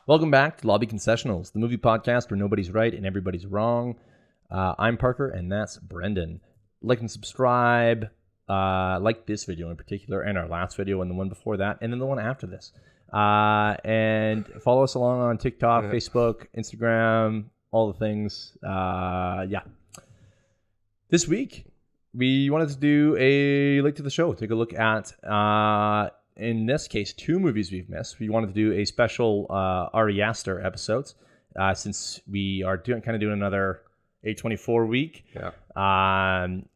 Welcome back to Lobby Concessionals, the movie podcast where nobody's right and everybody's wrong. I'm Parker, and that's Brendan. Like and subscribe, like this video in particular, and our last video, and the one before that, and then the one after this. And follow us along on TikTok, Facebook, Instagram, all the things. This week, we wanted to do a link to the show, take a look at... in this case, two movies we've missed. We wanted to do a special Ari Aster episodes since we are doing another A24 week. Yeah.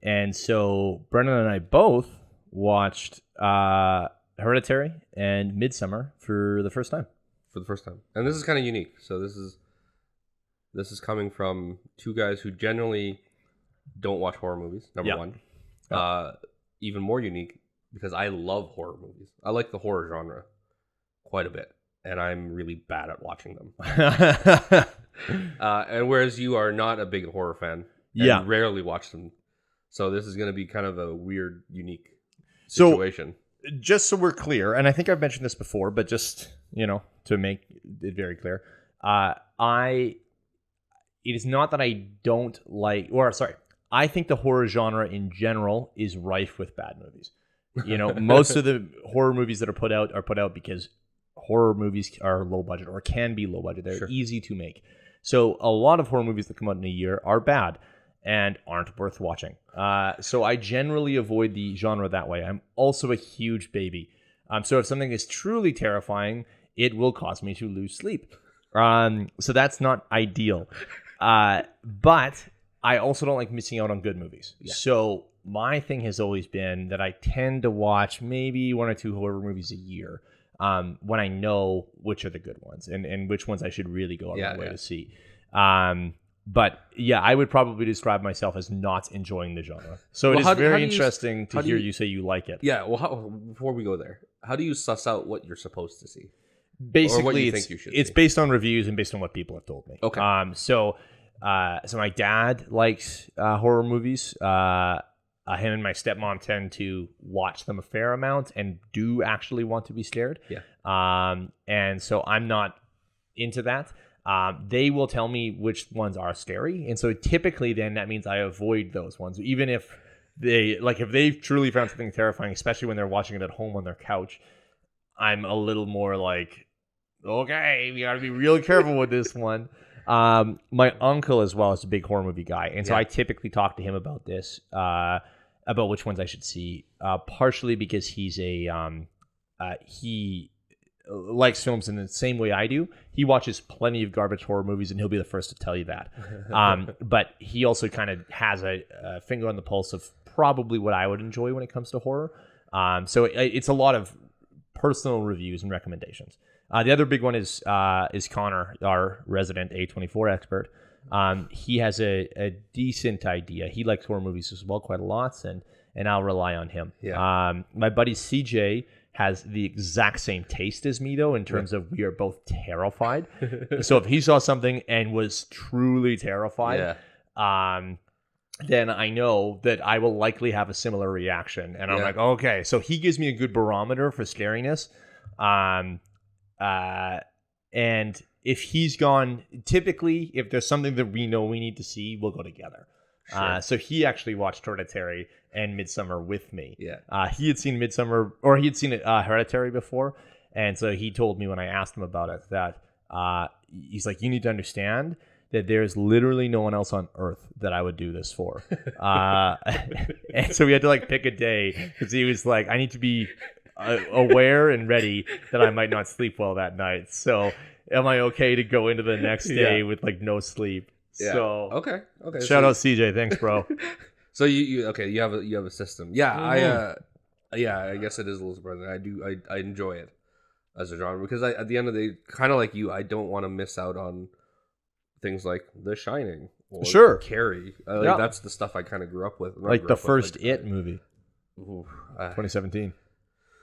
And so Brendan and I both watched Hereditary and Midsommar for the first time. And this is kind of unique. So this is coming from two guys who generally don't watch horror movies, number one. Even more unique, because I love horror movies. I like the horror genre quite a bit, and I'm really bad at watching them. And whereas you are not a big horror fan, and rarely watch them, so this is going to be kind of a weird, unique situation. So, just so we're clear, and I think I've mentioned this before, but just to make it very clear, it is not that I don't like, I think the horror genre in general is rife with bad movies. Most of the horror movies that are put out because horror movies are low budget or can be low budget. They're easy to make. So a lot of horror movies that come out in a year are bad and aren't worth watching. So I generally avoid the genre that way. I'm also a huge baby. So if something is truly terrifying, it will cause me to lose sleep. So that's not ideal. But I also don't like missing out on good movies. Yeah. So my thing has always been that I tend to watch maybe one or two horror movies a year when I know which are the good ones and which ones I should really go out of my way to see. But yeah, I would probably describe myself as not enjoying the genre. So it is very interesting to hear you say you like it. Yeah, well, before we go there, how do you suss out what you're supposed to see? Basically, or what you think you should see? Based on reviews and based on what people have told me. Okay. So my dad likes horror movies. Him and my stepmom tend to watch them a fair amount and do actually want to be scared. Yeah. And so I'm not into that. They will tell me which ones are scary. And so typically then that means I avoid those ones. Even if if they've truly found something terrifying, especially when they're watching it at home on their couch, I'm a little more like, okay, we got to be real careful with this one. My uncle as well is a big horror movie guy. And so I typically talk to him about this, about which ones I should see, partially because he likes films in the same way I do. He watches plenty of garbage horror movies, and he'll be the first to tell you that. But he also kind of has a finger on the pulse of probably what I would enjoy when it comes to horror. So it's a lot of personal reviews and recommendations. The other big one is Connor, our resident A24 expert. He has a decent idea. He likes horror movies as well quite a lot, and I'll rely on him. Yeah. My buddy CJ has the exact same taste as me, though, in terms of we are both terrified. So if he saw something and was truly terrified, then I know that I will likely have a similar reaction. And I'm like, okay. So he gives me a good barometer for scariness. And if he's gone, typically, if there's something that we know we need to see, we'll go together. Sure. So he actually watched Hereditary and Midsommar with me. Yeah. He had seen Midsommar, or he had seen Hereditary before. And so he told me when I asked him about it that he's like, you need to understand that there's literally no one else on earth that I would do this for. And so we had to pick a day because he was like, I need to be aware and ready that I might not sleep well that night. So am I okay to go into the next day with no sleep? Yeah. So okay. Shout out CJ, thanks, bro. So you have a system. Yeah, mm-hmm. I guess it is a little surprising. I enjoy it as a genre because at the end of the day, kind of like you, I don't want to miss out on things like The Shining or Carrie. That's the stuff I kind of grew up with. Like the first It movie. 2017.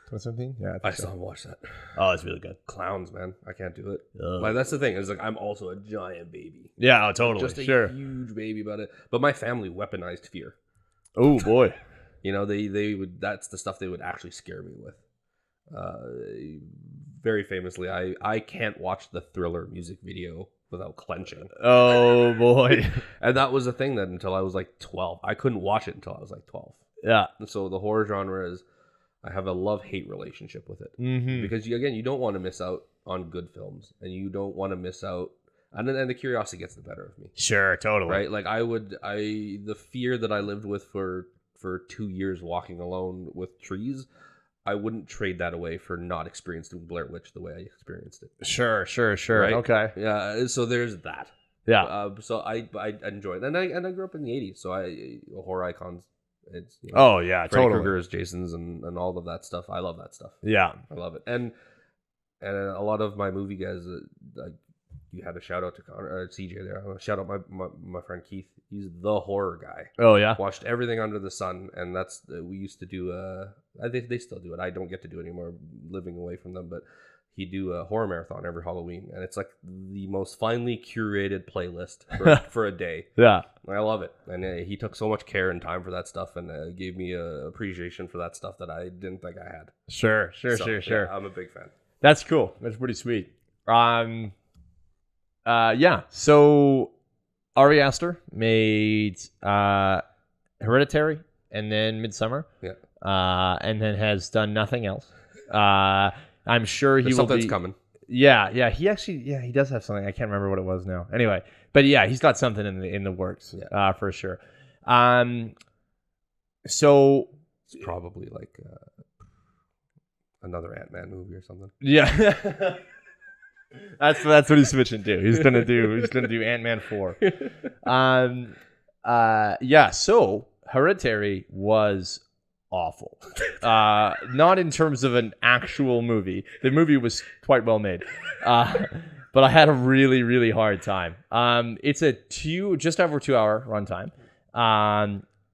2017? Yeah, I still haven't watched that. Oh, it's really good. Clowns, man. I can't do it. That's the thing. It's I'm also a giant baby. Yeah, totally. Just a huge baby about it. But my family weaponized fear. Oh, boy. They would. That's the stuff they would actually scare me with. very famously, I can't watch the Thriller music video without clenching. Oh boy. And that was the thing that until I was like 12. I couldn't watch it until I was like 12. Yeah. And so the horror genre is, I have a love-hate relationship with it. Because you don't want to miss out on good films, and you don't want to miss out, and then the curiosity gets the better of me. Sure, totally. Right? Like the fear that I lived with for 2 years walking alone with trees, I wouldn't trade that away for not experiencing Blair Witch the way I experienced it. Sure. Right? Okay. Yeah. So there's that. Yeah. So I enjoy it, and I grew up in the '80s, so horror icons. It's Oh yeah, Freddy totally. Krueger's, Jason's, and all of that stuff. I love that stuff. Yeah. I love it, and a lot of my movie guys. You had a shout out to CJ there. I want to shout out my friend Keith. He's the horror guy. Oh yeah. Watched everything under the sun, and that's we used to do. I think they still do it. I don't get to do it anymore, living away from them. But he do a horror marathon every Halloween, and it's like the most finely curated playlist for a day. Yeah. I love it, and he took so much care and time for that stuff, and gave me a appreciation for that stuff that I didn't think I had. Sure. So, yeah, I'm a big fan. That's cool. That's pretty sweet. Yeah. So Ari Aster made Hereditary and then Midsommar. Yeah. And then has done nothing else. I'm sure he will something's be coming. Yeah. He does have something. I can't remember what it was now. Anyway, but yeah, he's got something in the works. Yeah. For sure. So It's probably like another Ant-Man movie or something. yeah. That's what he's switching to. He's gonna do Ant-Man 4. Yeah. So Hereditary was awful. Not in terms of an actual movie. The movie was quite well made. But I had a really, really hard time. It's just over 2 hour runtime.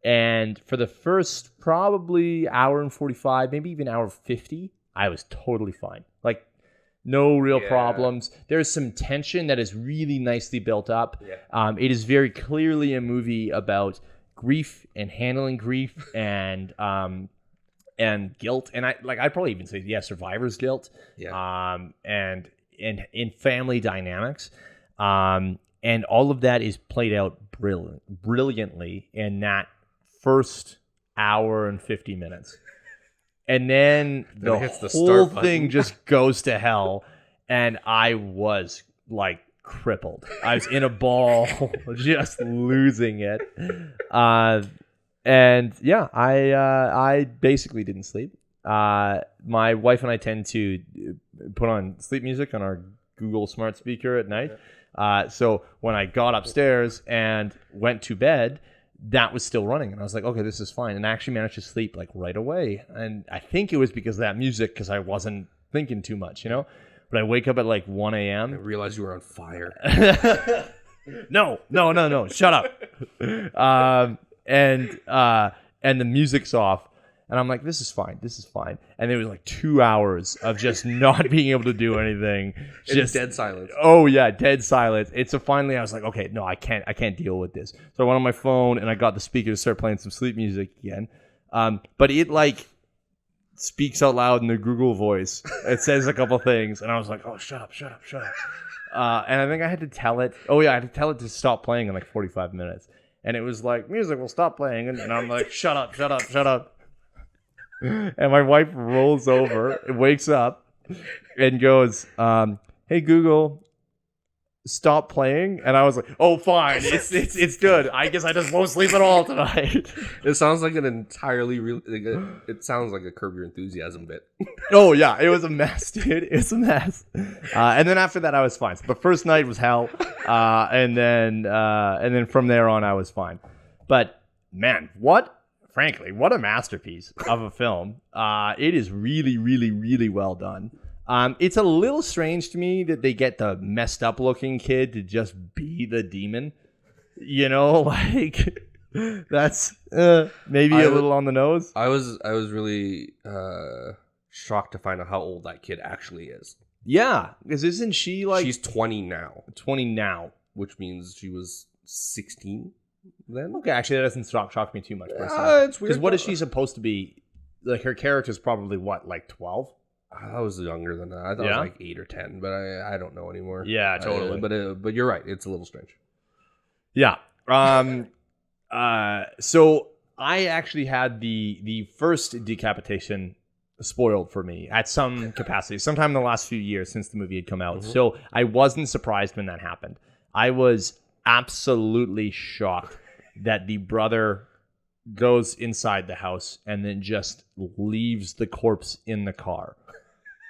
And for the first probably hour and 45, maybe even hour 50, I was totally fine. Like, no real problems. There's some tension that is really nicely built up. Yeah. It is very clearly a movie about grief and handling grief and guilt. And I'd probably even say, survivor's guilt. Yeah. And in family dynamics. And all of that is played out brilliantly in that first hour and 50 minutes. And then the whole thing just goes to hell. And I was like crippled. I was in a ball, just losing it. And yeah, I basically didn't sleep. My wife and I tend to put on sleep music on our Google smart speaker at night. So when I got upstairs and went to bed, that was still running. And I was like, okay, this is fine. And I actually managed to sleep like right away. And I think it was because of that music, because I wasn't thinking too much, But I wake up at like 1 a.m. I realized you were on fire. No. Shut up. And the music's off. And I'm like, this is fine. And it was like 2 hours of just not being able to do anything. Just dead silence. Oh yeah, dead silence. So finally I was like, okay, no, I can't deal with this. So I went on my phone and I got the speaker to start playing some sleep music again. But it like speaks out loud in the Google voice. It says a couple things, and I was like, oh, shut up. And I think I had to tell it. Oh yeah, I had to tell it to stop playing in like 45 minutes. And it was like, music will stop playing, and I'm like, shut up. And my wife rolls over, wakes up, and goes, "Hey Google, stop playing." And I was like, "Oh, fine, it's good. I guess I just won't sleep at all tonight." It sounds like an entirely real. It sounds like a Curb Your Enthusiasm bit. Oh yeah, it was a mess, dude. It's a mess. And then after that, I was fine. So the first night was hell, and then from there on, I was fine. But man, frankly, what a masterpiece of a film. It is really, really, really well done. It's a little strange to me that they get the messed up looking kid to just be the demon. That's maybe a little on the nose. I was really shocked to find out how old that kid actually is. Yeah, because isn't she like... She's 20 now. 20 now. Which means she was 16 then? Okay, actually that doesn't shock me too much. It's weird. Because what is she supposed to be? Like her character's probably what, like 12? I was younger than that. I thought it was like 8 or 10, but I don't know anymore. Yeah, totally. But you're right. It's a little strange. Yeah. So I actually had the first decapitation spoiled for me at some capacity, sometime in the last few years since the movie had come out. Mm-hmm. So I wasn't surprised when that happened. I was absolutely shocked that the brother goes inside the house and then just leaves the corpse in the car.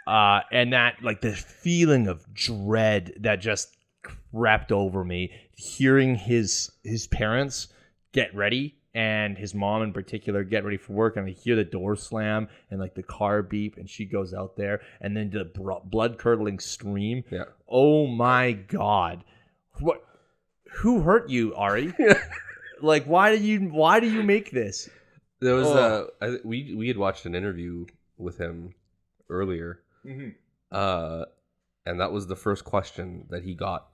And that, like, the feeling of dread that just crept over me, hearing his parents get ready and his mom in particular get ready for work, and I hear the door slam and like the car beep, and she goes out there, and then the blood-curdling scream. Yeah. Oh my God. What? Who hurt you, Ari? Like, why do you make this? There was we had watched an interview with him earlier, and that was the first question that he got.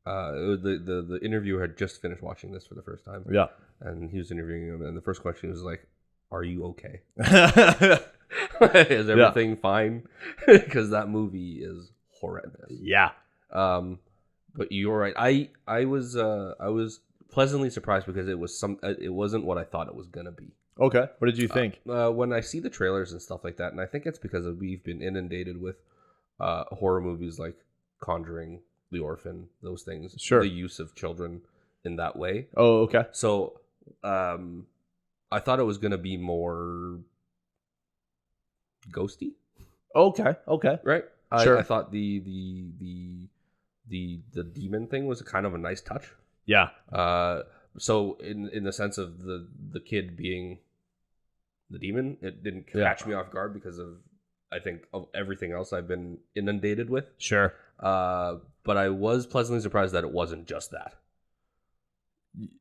The interviewer had just finished watching this for the first time. Yeah. And he was interviewing him, and the first question was like, "Are you okay? Yeah. Is everything fine?" Because that movie is horrendous. Yeah. But you're right. I was pleasantly surprised because it wasn't what I thought it was gonna be. Okay. What did you think? When I see the trailers and stuff like that, and I think it's because we've been inundated with horror movies like Conjuring, The Orphan, those things. Sure. The use of children in that way. Oh, okay. So I thought it was going to be more ghosty. Okay. Right? Sure. I thought the demon thing was kind of a nice touch. Yeah. So in the sense of the kid being the demon, it didn't catch me off guard because of, I think, of everything else I've been inundated with. Sure. But I was pleasantly surprised that it wasn't just that.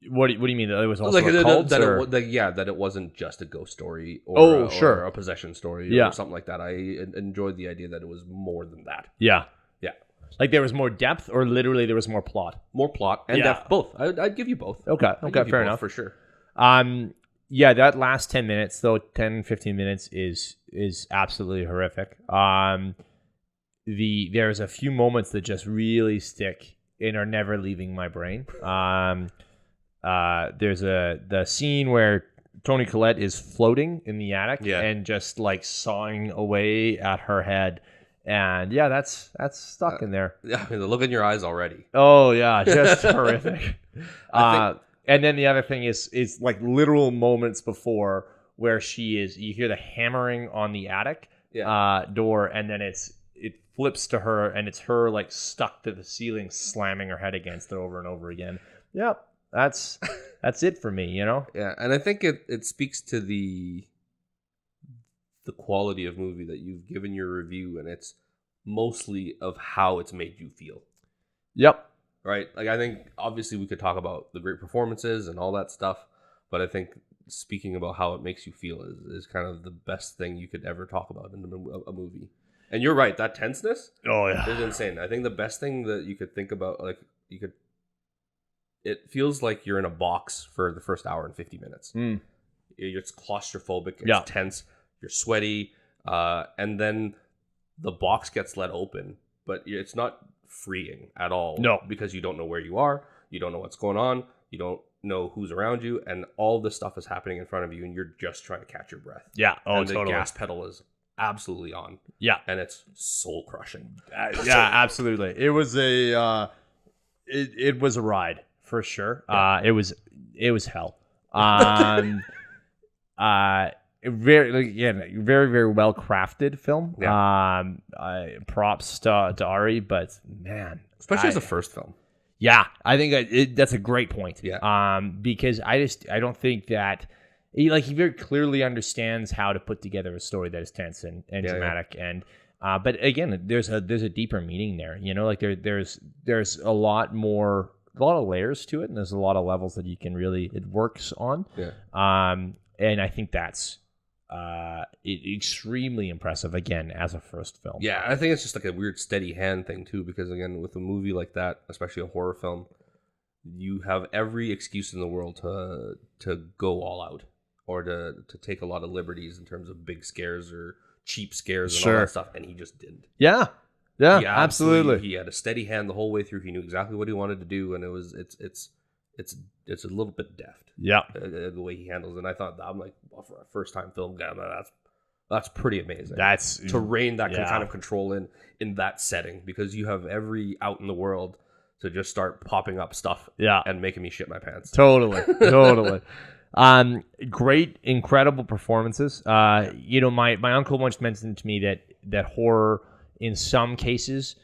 What do you mean? That it was also Like a cult? that it wasn't just a ghost story or, sure. or a possession story or something like that. I enjoyed the idea that it was more than that. Yeah. Yeah. Like there was more depth, or literally there was more plot? More plot and depth, both. I'd give you both. Okay, fair enough. For sure. Yeah, that last 10 minutes, though, 10, 15 minutes is absolutely horrific. There's a few moments that just really stick and are never leaving my brain. There's the scene where Toni Collette is floating in the attic and just like sawing away at her head. And yeah, that's stuck in there. Yeah, I mean, the look in your eyes already. Oh yeah, just horrific. And then the other thing is like literal moments before where you hear the hammering on the attic door, and then it flips to her, and it's her like stuck to the ceiling, slamming her head against it over and over again. Yep, that's it for me, you know. Yeah, and I think it speaks to the quality of movie that you've given your review, and it's mostly of how it's made you feel. Yep. Right? Like, I think obviously we could talk about the great performances and all that stuff, but I think speaking about how it makes you feel is kind of the best thing you could ever talk about in a movie. And you're right, that tenseness is insane. I think the best thing that you could think about, like, it feels like you're in a box for the first hour and 50 minutes. It's claustrophobic, it's tense, you're sweaty, and then the box gets let open, but it's not freeing at all. No. Because you don't know where you are, you don't know what's going on, you don't know who's around you, and all this stuff is happening in front of you, and you're just trying to catch your breath. Yeah. Oh, and totally. The gas pedal is absolutely on. Yeah. And it's soul crushing. Yeah, absolutely. It was it was a ride for sure. Yeah. It was hell. Very very well crafted film. Yeah. Props to Ari, but man, especially as a first film. Yeah, I think that's a great point. Yeah. Because I don't think that he very clearly understands how to put together a story that is tense and dramatic. Yeah. And but again, there's a deeper meaning there. You know, like there's a lot of layers to it, and there's a lot of levels that it works on. Yeah. And I think that's extremely impressive again as a first film. Yeah, I think it's just like a weird steady hand thing too, because again, with a movie like that, especially a horror film, you have every excuse in the world to go all out or to take a lot of liberties in terms of big scares or cheap scares and Sure. all that stuff, and he just didn't. Yeah, He absolutely. He had a steady hand the whole way through. He knew exactly what he wanted to do, and it's a little bit deft. Yeah, The way he handles it. And I thought, I'm like, well, for a first time film guy, that's pretty amazing. that's to rein that yeah. kind of control in that setting, because you have every out in the world to just start popping up stuff yeah, and making me shit my pants. totally. Great, incredible performances. My uncle once mentioned to me that horror in some cases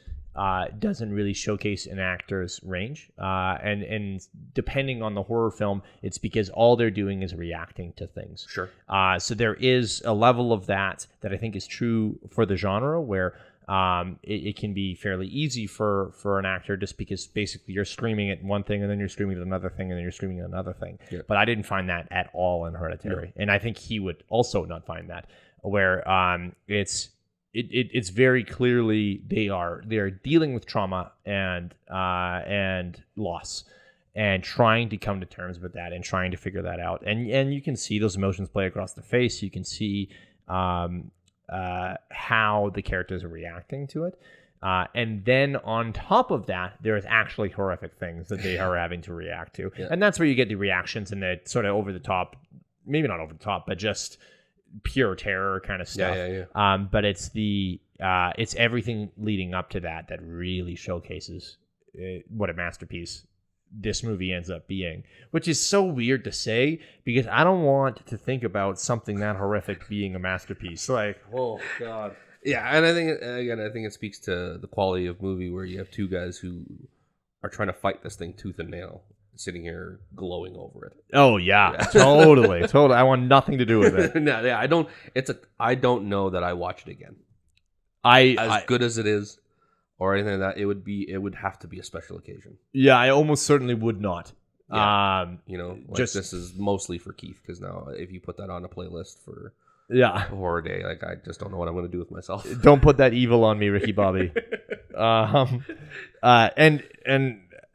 doesn't really showcase an actor's range, and depending on the horror film, it's because all they're doing is reacting to things. Sure. So there is a level of that I think is true for the genre, where it can be fairly easy for an actor, just because basically you're screaming at one thing and then you're screaming at another thing and then you're screaming at another thing. Yeah. But I didn't find that at all in Hereditary, and I think he would also not find that, where it's very clearly they are dealing with trauma and loss, and trying to come to terms with that and trying to figure that out. And you can see those emotions play across the face. You can see how the characters are reacting to it. And then on top of that, there's actually horrific things that they are having to react to. Yeah. And that's where you get the reactions and the sort of over the top, maybe not over the top, but just pure terror kind of stuff. Yeah. But it's it's everything leading up to that really showcases what a masterpiece this movie ends up being, which is so weird to say, because I don't want to think about something that horrific being a masterpiece. Like, oh God. Yeah, and I think it speaks to the quality of movie, where you have two guys who are trying to fight this thing tooth and nail, sitting here glowing over it. Oh yeah. Totally. I want nothing to do with it. No, yeah, I don't know that I watch it again. As good as it is, or anything like that, it would have to be a special occasion. Yeah, I almost certainly would not. Yeah. This is mostly for Keith, because now if you put that on a playlist for horror day, like, I just don't know what I'm going to do with myself. Don't put that evil on me, Ricky Bobby. And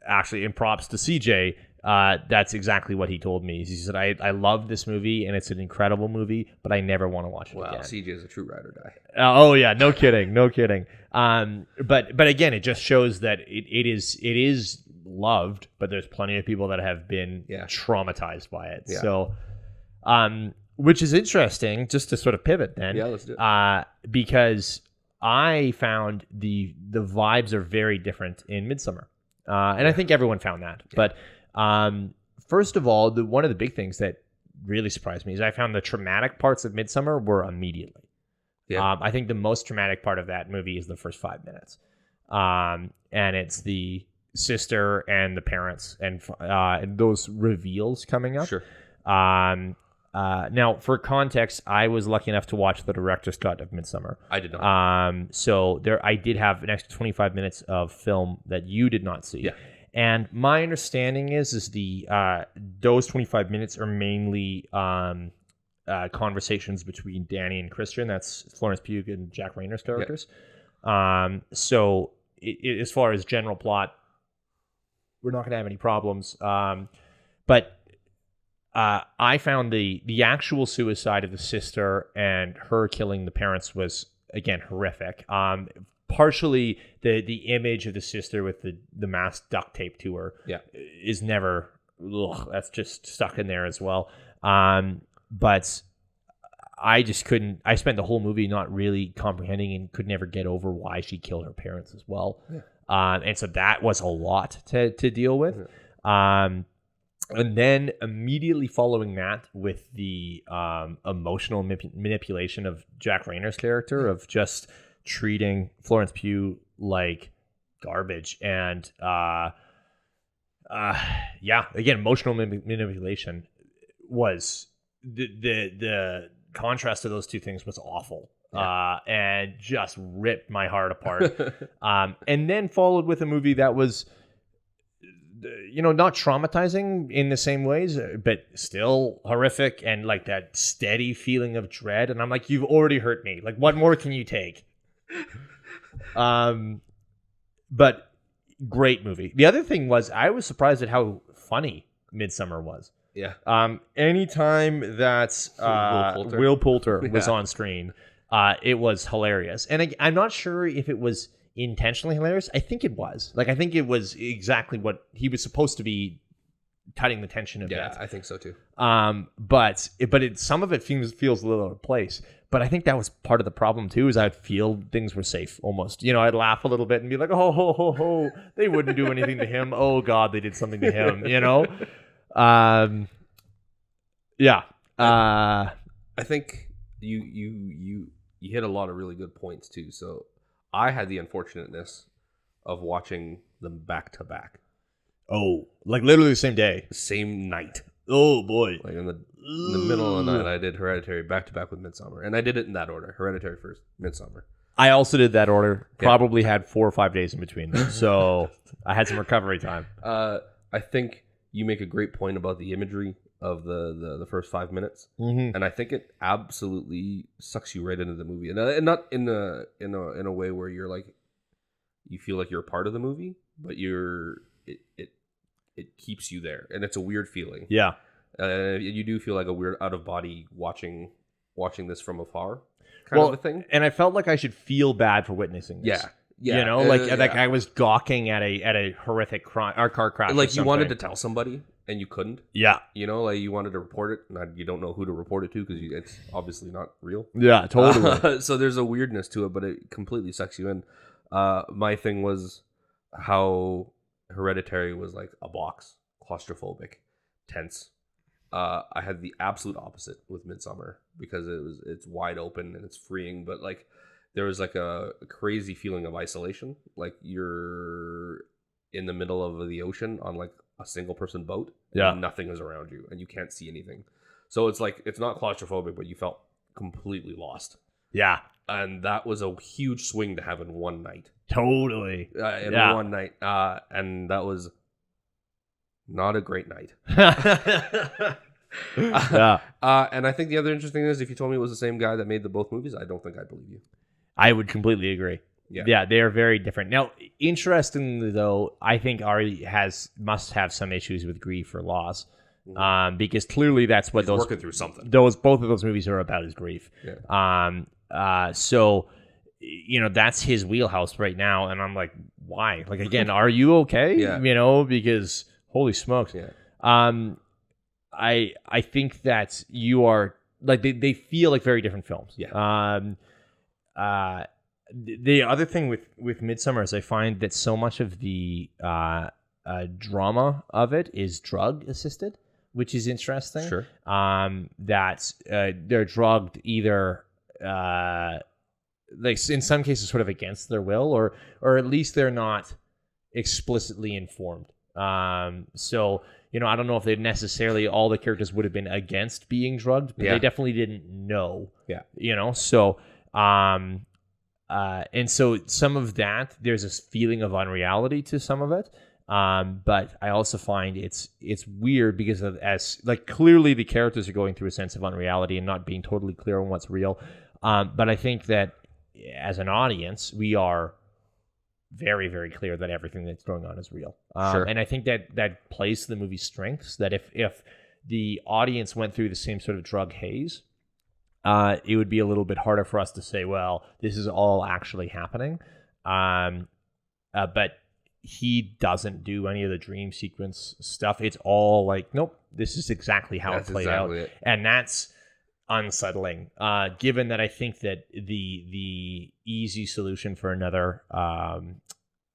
actually, in props to CJ, that's exactly what he told me. He said, I love this movie, and it's an incredible movie, but I never want to watch it again. Wow, CJ is a true ride or die. Oh yeah, no kidding. But again, it just shows that it is loved, but there's plenty of people that have been traumatized by it. Yeah. So, which is interesting, just to sort of pivot then. Yeah, let's do it. Because I found the vibes are very different in Midsommar. And I think everyone found that. Yeah. But first of all, one of the big things that really surprised me is I found the traumatic parts of Midsommar were immediately. Yeah. I think the most traumatic part of that movie is the first 5 minutes. And it's the sister and the parents and those reveals coming up. Sure. Now, for context, I was lucky enough to watch the director's cut of Midsommar. I did not. So I did have an extra 25 minutes of film that you did not see. Yeah. And my understanding is those 25 minutes are mainly conversations between Danny and Christian. That's Florence Pugh and Jack Rayner's characters. Yeah. So as far as general plot, we're not going to have any problems. But I found the actual suicide of the sister and her killing the parents was, again, horrific. Partially, the image of the sister with the mask duct taped to her is never, that's just stuck in there as well. But I just couldn't, I spent the whole movie not really comprehending and could never get over why she killed her parents as well. Yeah. And so that was a lot to deal with. Yeah. And then immediately following that, with the emotional manipulation of Jack Rayner's character, of just treating Florence Pugh like garbage, and again, emotional manipulation was the contrast of those two things was awful. And just ripped my heart apart. And then followed with a movie that was, not traumatizing in the same ways, but still horrific, and like that steady feeling of dread. And I'm like, you've already hurt me. Like, what more can you take? But great movie. The other thing was, I was surprised at how funny Midsommar was. Yeah. Anytime that Will Poulter was on screen, it was hilarious. And I'm not sure if it was intentionally hilarious. I think it was. Like, I think it was exactly what he was supposed to be, cutting the tension a bit. Yeah, I think so too. But some of it feels a little out of place. But I think that was part of the problem too, is I'd feel things were safe almost. You know, I'd laugh a little bit and be like, oh, ho, ho, ho. They wouldn't do anything to him. Oh, God, they did something to him, you know? Yeah. I think you hit a lot of really good points too. So I had the unfortunateness of watching them back to back. Oh, like literally the same day. Same night. Oh, boy. Like in the middle of the night, I did Hereditary back to back with Midsommar. And I did it in that order. Hereditary first, Midsommar. I also did that order. Probably had 4 or 5 days in between them. So I had some recovery time. I think you make a great point about the imagery of the first 5 minutes. Mm-hmm. And I think it absolutely sucks you right into the movie. And not in a way where you're like, you feel like you're a part of the movie, but it keeps you there, and it's a weird feeling. Yeah, you do feel like a weird out of body watching this from afar, kind of a thing. And I felt like I should feel bad for witnessing this. Yeah. You know, like I was gawking at a horrific car crash. Like you wanted to tell somebody and you couldn't. Yeah. You know, like you wanted to report it, and you don't know who to report it to because it's obviously not real. Yeah, totally. So there's a weirdness to it, but it completely sucks you in. My thing was how Hereditary was like a box, claustrophobic, tense. I had the absolute opposite with Midsommar because it's wide open and it's freeing, but like there was like a crazy feeling of isolation, like you're in the middle of the ocean on like a single person boat. Yeah, and nothing is around you and you can't see anything. So it's like it's not claustrophobic, but you felt completely lost. Yeah. And that was a huge swing to have in one night. Totally. One night. And that was not a great night. Yeah. And I think the other interesting thing is if you told me it was the same guy that made the both movies, I don't think I'd believe you. I would completely agree. Yeah, they are very different. Now, interestingly though, I think Ari must have some issues with grief or loss. Because clearly that's what He's working through something. Both of those movies are about, is grief. Yeah. So, you know, that's his wheelhouse right now, and I'm like, why? Like, again, are you okay? Yeah. You know, because holy smokes. Yeah. I think that you are like they feel like very different films. Yeah. The other thing with Midsommar is I find that so much of the drama of it is drug assisted, which is interesting. Sure. That they're drugged either like in some cases sort of against their will, or at least they're not explicitly informed. So, you know, I don't know if they necessarily all the characters would have been against being drugged, but they definitely didn't know. Yeah. You know, so and so some of that, there's this feeling of unreality to some of it. But I also find it's weird because as clearly the characters are going through a sense of unreality and not being totally clear on what's real. But I think that as an audience, we are very, very clear that everything that's going on is real. Sure. And I think that plays to the movie's strengths, that if the audience went through the same sort of drug haze, it would be a little bit harder for us to say, well, this is all actually happening. But he doesn't do any of the dream sequence stuff. It's all like, nope, this is exactly how it played out. It. And that's unsettling, given that I think that the easy solution for another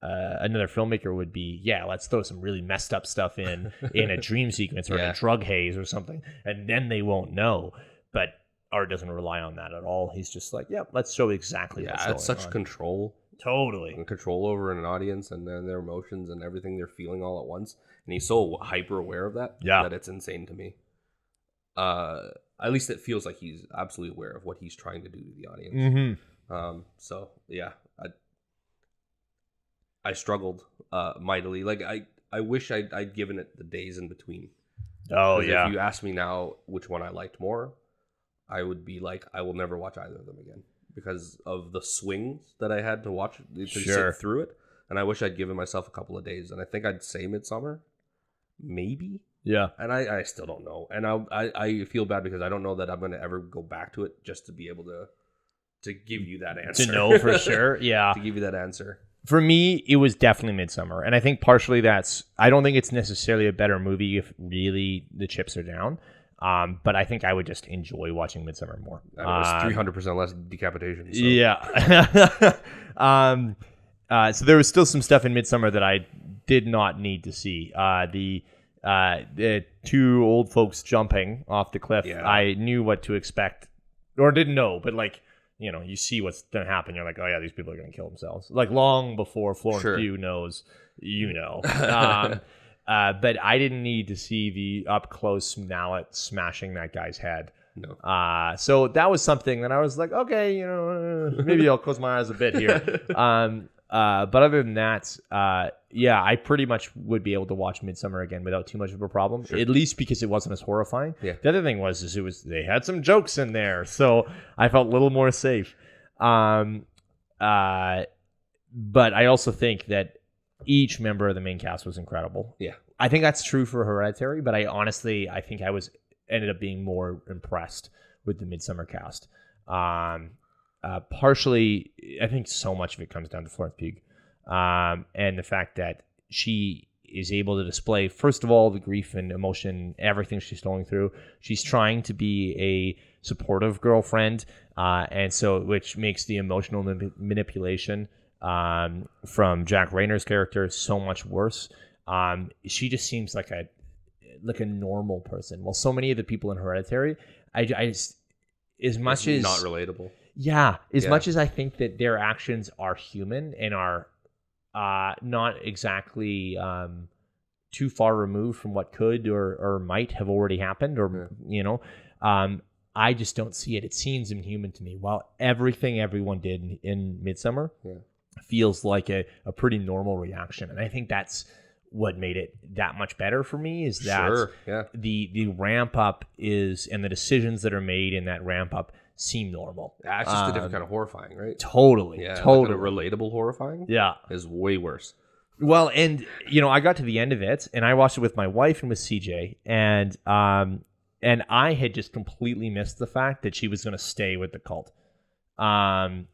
filmmaker would be, let's throw some really messed up stuff in a dream sequence or in a drug haze or something, and then they won't know. But Art doesn't rely on that at all. He's just like, let's show exactly what's going on. It's such control. Totally. And control over an audience and then their emotions and everything they're feeling all at once. And he's so hyper aware of that that it's insane to me. At least it feels like he's absolutely aware of what he's trying to do to the audience. Mm-hmm. So, yeah. I struggled mightily. Like, I wish I'd given it the days in between. Oh, yeah. If you ask me now which one I liked more, I would be like, I will never watch either of them again. Because of the swings that I had to watch to sit through it. And I wish I'd given myself a couple of days. And I think I'd say Midsommar. Maybe. Yeah. And I still don't know. And I feel bad because I don't know that I'm going to ever go back to it just to be able to give you that answer. To know for sure, yeah. To give you that answer. For me, it was definitely Midsommar. And I think partially I don't think it's necessarily a better movie if really the chips are down. But I think I would just enjoy watching Midsommar more. It's 300% less decapitation. So. Yeah. So there was still some stuff in Midsommar that I did not need to see. The two old folks jumping off the cliff, Yeah. I knew what to expect. Or didn't know, but like, you know, you see what's going to happen. You're like, oh yeah, these people are going to kill themselves. Like long before Florence Pugh knows, you know. But I didn't need to see the up close mallet smashing that guy's head. No. So that was something that I was like, okay, you know, maybe I'll close my eyes a bit here. But other than that, yeah, I pretty much would be able to watch Midsommar again without too much of a problem. Sure. At least because it wasn't as horrifying. Yeah. The other thing was they had some jokes in there, so I felt a little more safe. But I also think that each member of the main cast was incredible. Yeah, I think that's true for Hereditary, but I think I ended up being more impressed with the Midsommar cast. Partially, I think so much of it comes down to Florence Pugh, and the fact that she is able to display, first of all, the grief and emotion, everything she's going through. She's trying to be a supportive girlfriend, and so which makes the emotional manipulation from Jack Rayner's character so much worse. She just seems like a normal person. Well, so many of the people in Hereditary, I just, as much as not relatable. Yeah, much as I think that their actions are human and are not exactly too far removed from what could or might have already happened, or you know, I just don't see it. It seems inhuman to me. While everything everyone did in Midsommar feels like a pretty normal reaction, and I think that's what made it that much better for me. Is that the ramp up and the decisions that are made in that ramp up seem normal. Yeah, it's just a different kind of horrifying, right? Totally. Yeah, totally. Like relatable horrifying. Yeah, is way worse. Well, and you know, I got to the end of it, and I watched it with my wife and with CJ, and I had just completely missed the fact that she was going to stay with the cult, and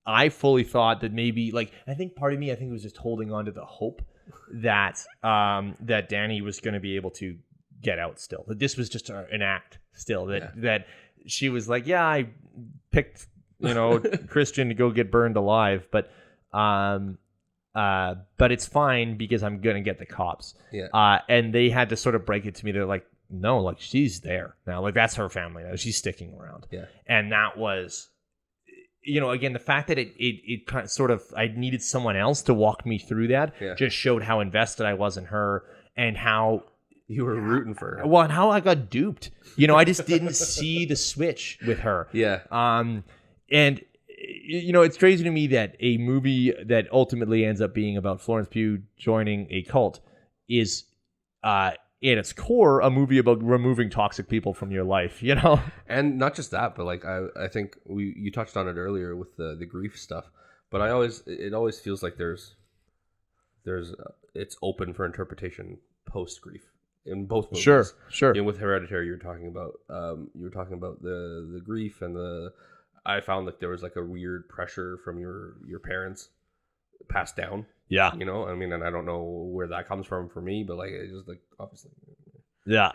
I fully thought that maybe, like, I think part of me, was just holding on to the hope that that Danny was going to be able to get out still. That this was just an act still. That she was like, yeah, I picked, you know, Christian to go get burned alive, but it's fine because I'm gonna get the cops. Yeah. And they had to sort of break it to me. They're like, no, like she's there now. Like that's her family now. She's sticking around. Yeah. And that was, you know, again, the fact that it kind of sort of, I needed someone else to walk me through that just showed how invested I was in her and how you were rooting for her. Well, and how I got duped. You know, I just didn't see the switch with her. Yeah. And you know, it's crazy to me that a movie that ultimately ends up being about Florence Pugh joining a cult is, in its core, a movie about removing toxic people from your life, you know? And not just that, but like, I think you touched on it earlier with the grief stuff, but it always feels like there's it's open for interpretation post grief in both movies. Sure. And with Hereditary, you're talking about the grief and I found that there was like a weird pressure from your parents passed down. Yeah. You know, I mean, and I don't know where that comes from for me, but like, it's just like, obviously. Yeah.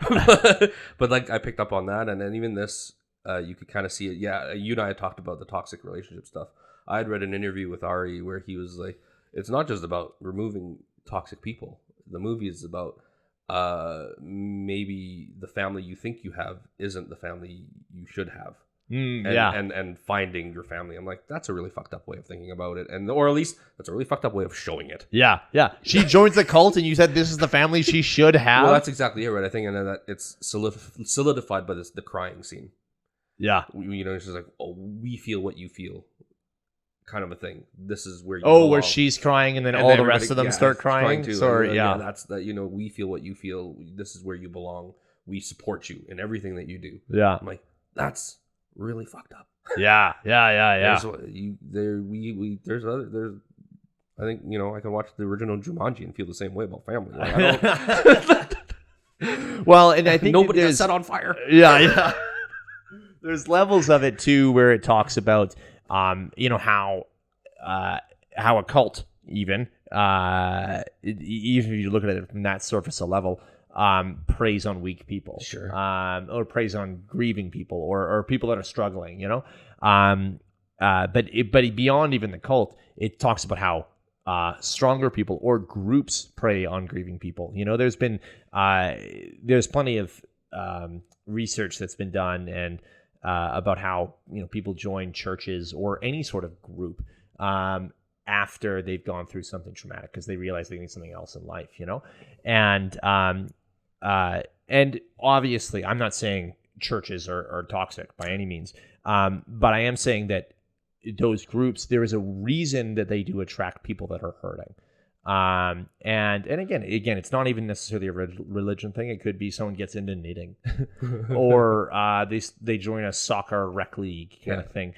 But like, I picked up on that. And then even this, you could kind of see it. Yeah. You and I had talked about the toxic relationship stuff. I had read an interview with Ari where he was like, it's not just about removing toxic people. The movie is about maybe the family you think you have isn't the family you should have. And finding your family. I'm like, that's a really fucked up way of thinking about it, or at least that's a really fucked up way of showing it. Yeah. She joins the cult, and you said this is the family she should have. Well, that's exactly it, right? I think, and then that it's solidified by the crying scene. Yeah, you know, it's just like, oh, we feel what you feel, kind of a thing. This is where you belong. Where she's crying, and then all the rest of them start crying too. Sorry, that's that. You know, we feel what you feel. This is where you belong. We support you in everything that you do. Yeah, I'm like, that's really fucked up. Yeah. There's other. I think, you know, I can watch the original Jumanji and feel the same way about family. Like, I don't, well, and I think nobody got set on fire. Yeah. There's levels of it too, where it talks about, how a cult even if you look at it from that surface level, preys on weak people, Sure. Or preys on grieving people, or people that are struggling, but beyond even the cult, it talks about how stronger people or groups prey on grieving people. There's been there's plenty of research that's been done and about how people join churches or any sort of group after they've gone through something traumatic because they realize they need something else in life, and obviously I'm not saying churches are toxic by any means, but I am saying that those groups, there is a reason that they do attract people that are hurting. And again, it's not even necessarily a religion thing. It could be someone gets into knitting, or they join a soccer rec league kind of thing.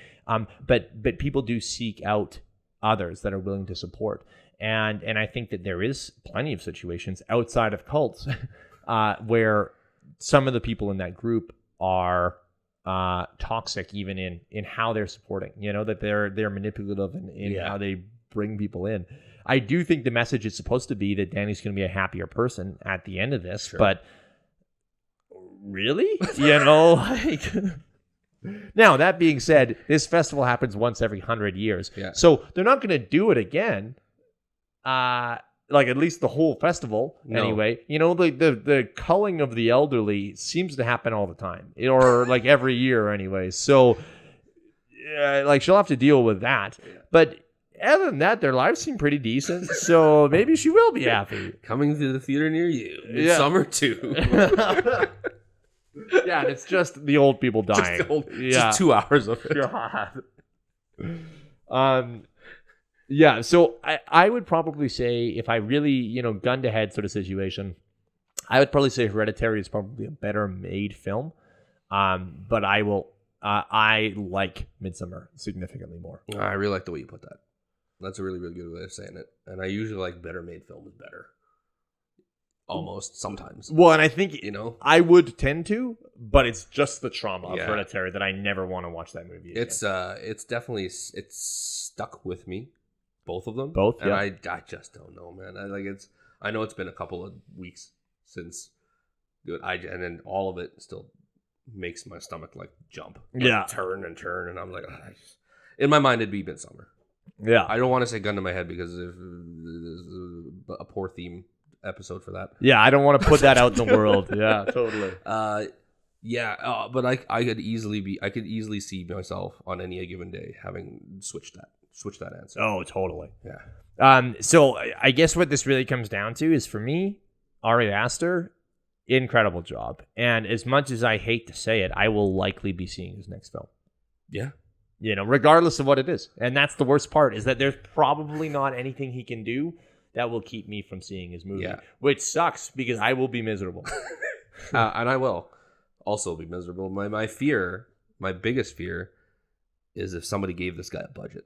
But people do seek out others that are willing to support, and I think that there is plenty of situations outside of cults where some of the people in that group are toxic, even in how they're supporting. That they're manipulative in how they bring people in. I do think the message is supposed to be that Danny's going to be a happier person at the end of this, sure. But really, Now, that being said, this festival happens once every 100 years. Yeah. So they're not going to do it again. At least the whole festival, anyway. The culling of the elderly seems to happen all the time. Or every year anyway. So, she'll have to deal with that. Yeah. But other than that, their lives seem pretty decent. So maybe she will be happy. Coming to the theater near you. Midsommar 2. Yeah, and it's just the old people dying. Just 2 hours of it. God. Yeah, so I would probably say, if I really, gun to head sort of situation, I would probably say Hereditary is probably a better made film. But I like Midsommar significantly more. I really like the way you put that. That's a really, really good way of saying it. And I usually like better made film is better. Almost sometimes. Well, and I think I would tend to, but it's just the trauma of Hereditary that I never want to watch that movie again. It's definitely stuck with me, both of them. Both, and I just don't know, man. I know it's been a couple of weeks since, and then all of it still makes my stomach jump, turn, and I'm like, in my mind it'd be Midsommar. Yeah, I don't want to say gun to my head because there's a poor theme episode for that. Yeah, I don't want to put that out in the world. Yeah, totally. But I could easily see myself on any given day having switched that answer. Oh, totally. Yeah. So I guess what this really comes down to is, for me, Ari Aster, incredible job. And as much as I hate to say it, I will likely be seeing his next film. Yeah. Regardless of what it is. And that's the worst part, is that there's probably not anything he can do that will keep me from seeing his movie, which sucks because I will be miserable. And I will also be miserable. My biggest fear is if somebody gave this guy a budget.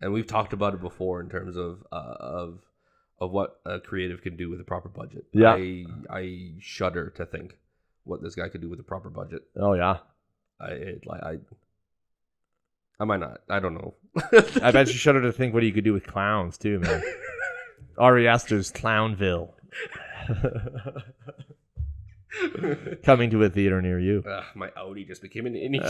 And we've talked about it before in terms of what a creative can do with a proper budget. Yeah. I shudder to think what this guy could do with a proper budget. Oh, yeah. I might not. I don't know. I bet you shudder to think what he could do with clowns too, man. Ari Aster's Clownville. Coming to a theater near you. My Audi just became an innie.